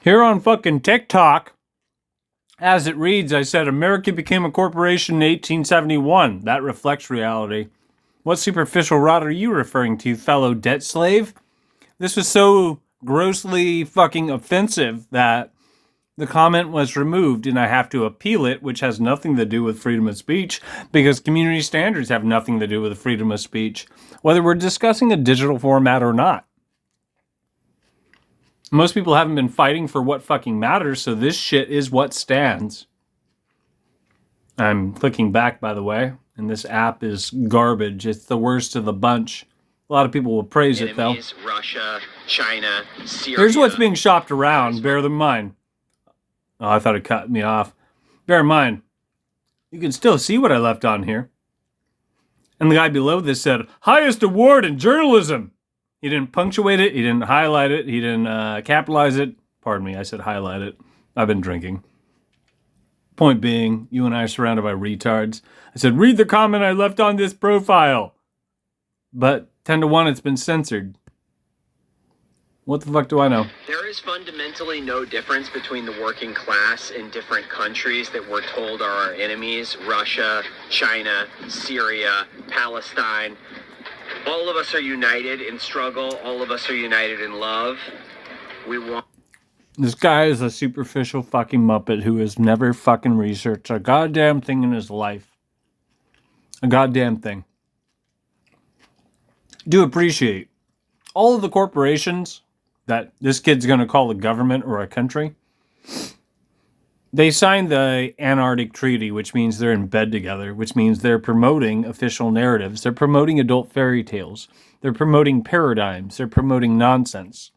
Here on fucking TikTok, as it reads, I said America became a corporation in 1871. That reflects reality. What superficial rot are you referring to, fellow debt slave? This was so grossly fucking offensive that the comment was removed and I have to appeal it, which has nothing to do with freedom of speech because community standards have nothing to do with freedom of speech, whether we're discussing a digital format or not. Most people haven't been fighting for what fucking matters, so this shit is what stands. I'm clicking back, by the way, and this app is garbage. It's the worst of the bunch. A lot of people will praise it, though. Russia, China, Syria. Here's what's being shopped around. Bear them in mind. Oh, I thought it cut me off. Bear in mind, you can still see what I left on here. And the guy below this said, highest award in journalism. He didn't punctuate it. He didn't highlight it. He didn't capitalize it. Pardon me, I said highlight it. I've been drinking. Point being, you and I are surrounded by retards. I said, read the comment I left on this profile. But 10 to 1, it's been censored. What the fuck do I know? There is fundamentally no difference between the working class in different countries that we're told are our enemies. Russia, China, Syria, Palestine. All of us are united in struggle. All of us are united in love. We want... This guy is a superficial fucking muppet who has never fucking researched a goddamn thing in his life. A goddamn thing. Do appreciate all of the corporations that this kid's going to call a government or a country. They signed the Antarctic Treaty, which means they're in bed together, which means they're promoting official narratives. They're promoting adult fairy tales. They're promoting paradigms. They're promoting nonsense.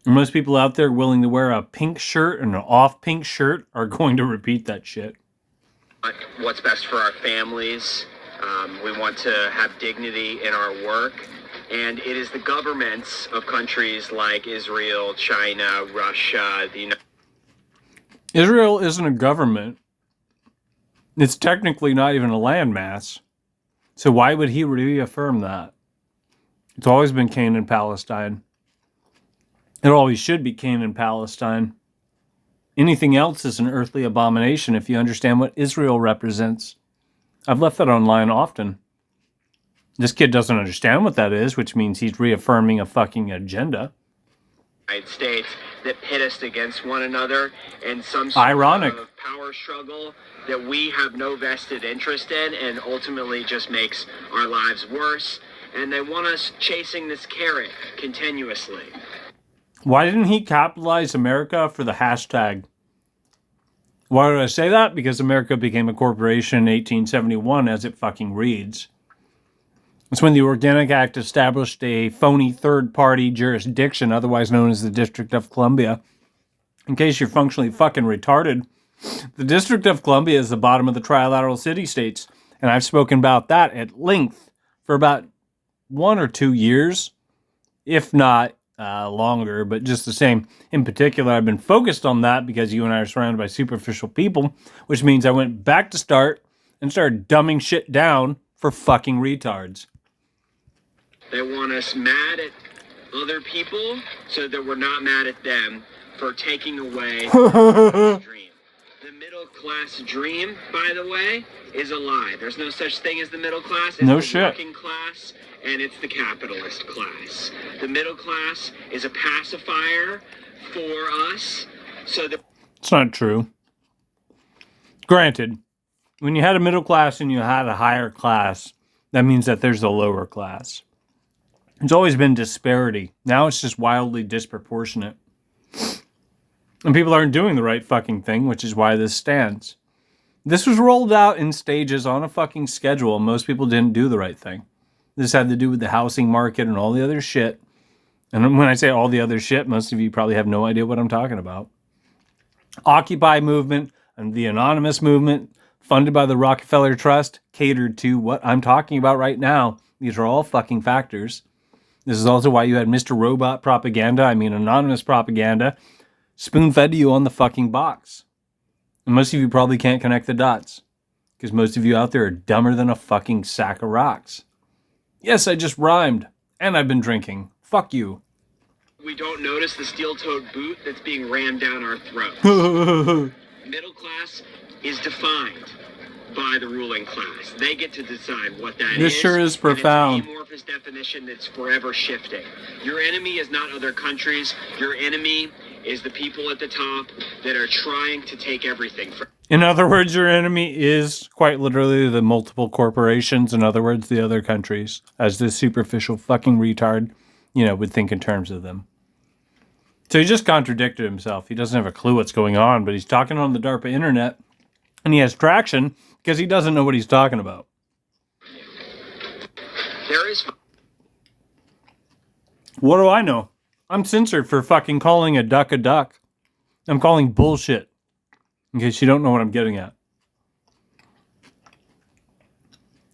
And most people out there willing to wear a pink shirt and an off-pink shirt are going to repeat that shit. What's best for our families. We want to have dignity in our work. And it is the governments of countries like Israel, China, Russia, the United Israel isn't a government. It's technically not even a landmass. So why would he reaffirm that? It's always been Canaan, Palestine. It always should be Canaan, Palestine. Anything else is an earthly abomination if you understand what Israel represents. I've left that online often. This kid doesn't understand what that is, which means he's reaffirming a fucking agenda. United States that pit us against one another in some sort ironic of power struggle that we have no vested interest in and ultimately just makes our lives worse. And they want us chasing this carrot continuously. Why didn't he capitalize America for the hashtag? Why did I say that? Because America became a corporation in 1871 as it fucking reads. It's when the Organic Act established a phony third-party jurisdiction, otherwise known as the District of Columbia. In case you're functionally fucking retarded, the District of Columbia is the bottom of the trilateral city-states, and I've spoken about that at length for about 1 or 2 years, if not longer, but just the same. In particular, I've been focused on that because you and I are surrounded by superficial people, which means I went back to start and started dumbing shit down for fucking retards. They want us mad at other people so that we're not mad at them for taking away the dream. The middle class dream, by the way, is a lie. There's no such thing as the middle class. It's no the shit. Working class, and it's the capitalist class. The middle class is a pacifier for us so that... It's not true. Granted, when you had a middle class and you had a higher class, that means that there's a lower class. There's always been disparity. Now it's just wildly disproportionate. And people aren't doing the right fucking thing, which is why this stands. This was rolled out in stages on a fucking schedule, and most people didn't do the right thing. This had to do with the housing market and all the other shit. And when I say all the other shit, most of you probably have no idea what I'm talking about. Occupy movement and the Anonymous movement, funded by the Rockefeller Trust, catered to what I'm talking about right now. These are all fucking factors. This is also why you had Mr. Robot propaganda, anonymous propaganda, spoon-fed to you on the fucking box. And most of you probably can't connect the dots, because most of you out there are dumber than a fucking sack of rocks. Yes, I just rhymed, and I've been drinking. Fuck you. We don't notice the steel-toed boot that's being rammed down our throats. Middle class is defined by the ruling class. They get to decide what that is. This sure is profound. It's an amorphous definition that's forever shifting. Your enemy is not other countries. Your enemy is the people at the top that are trying to take everything from. In other words, your enemy is quite literally the multiple corporations. In other words, the other countries, as this superficial fucking retard, would think in terms of them. So he just contradicted himself. He doesn't have a clue what's going on, but he's talking on the DARPA internet, and he has traction because he doesn't know what he's talking about. There is. What do I know? I'm censored for fucking calling a duck a duck. I'm calling bullshit. In case you don't know what I'm getting at.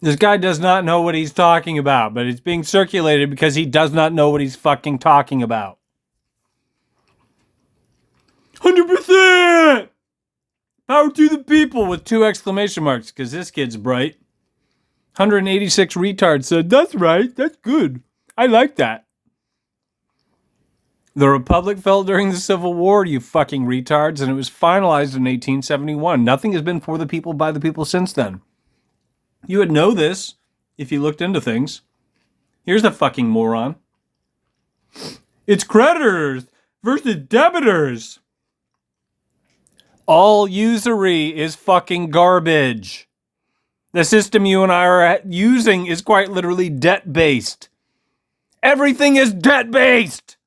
This guy does not know what he's talking about, but it's being circulated because he does not know what he's fucking talking about. 100%! Power to the people with 2 exclamation marks, because this kid's bright. 186 retards said, that's right, that's good. I like that. The Republic fell during the Civil War, you fucking retards, and it was finalized in 1871. Nothing has been for the people by the people since then. You would know this if you looked into things. Here's a fucking moron. It's creditors versus debitors. All usury is fucking garbage. The system you and I are using is quite literally debt-based. Everything is debt-based.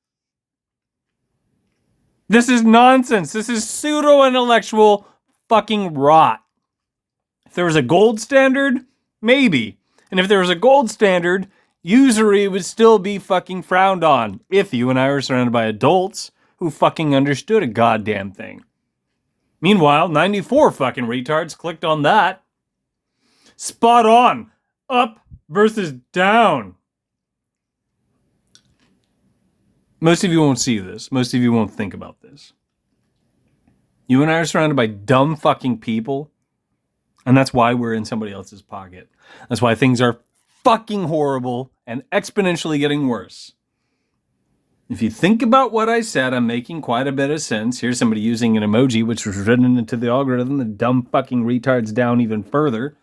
This is nonsense. This is pseudo-intellectual fucking rot. If there was a gold standard, maybe. And if there was a gold standard, usury would still be fucking frowned on. If you and I were surrounded by adults who fucking understood a goddamn thing. Meanwhile, 94 fucking retards clicked on that. Spot on. Up versus down. Most of you won't see this. Most of you won't think about this. You and I are surrounded by dumb fucking people. And that's why we're in somebody else's pocket. That's why things are fucking horrible and exponentially getting worse. If you think about what I said, I'm making quite a bit of sense. Here's somebody using an emoji, which was written into the algorithm. The dumb fucking retards down even further.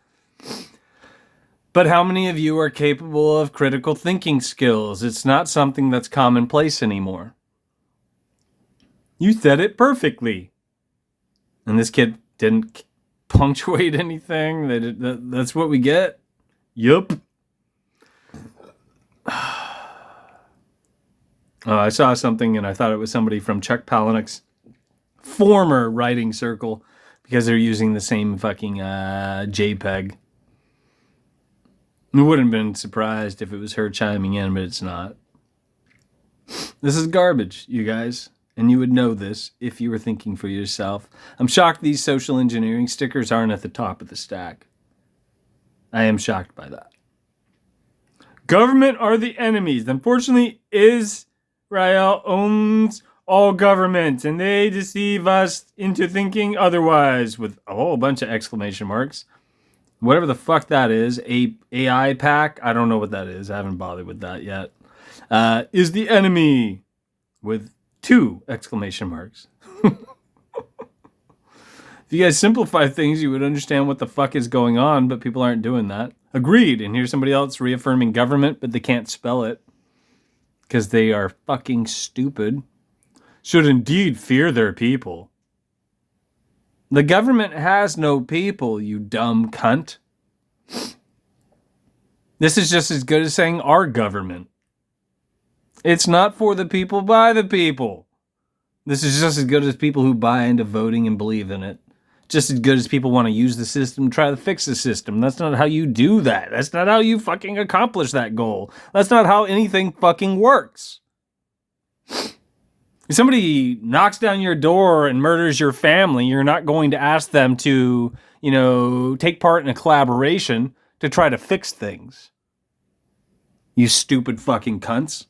But how many of you are capable of critical thinking skills? It's not something that's commonplace anymore. You said it perfectly. And this kid didn't punctuate anything. That's what we get. Yup. I saw something and I thought it was somebody from Chuck Palahniuk's former writing circle because they're using the same fucking JPEG. I wouldn't have been surprised if it was her chiming in, but it's not. This is garbage, you guys. And you would know this if you were thinking for yourself. I'm shocked these social engineering stickers aren't at the top of the stack. I am shocked by that. Government are the enemies. Unfortunately, Israel owns all governments, and they deceive us into thinking otherwise, with a whole bunch of exclamation marks. Whatever the fuck that is, AI pack, I don't know what that is. I haven't bothered with that yet. Is the enemy with 2 exclamation marks. If you guys simplify things, you would understand what the fuck is going on, but people aren't doing that. Agreed. And here's somebody else reaffirming government, but they can't spell it because they are fucking stupid. Should indeed fear their people. The government has no people, you dumb cunt. This is just as good as saying our government. It's not for the people, by the people. This is just as good as people who buy into voting and believe in it. Just as good as people want to use the system, try to fix the system. That's not how you do that. That's not how you fucking accomplish that goal. That's not how anything fucking works. If somebody knocks down your door and murders your family, you're not going to ask them to, take part in a collaboration to try to fix things. You stupid fucking cunts.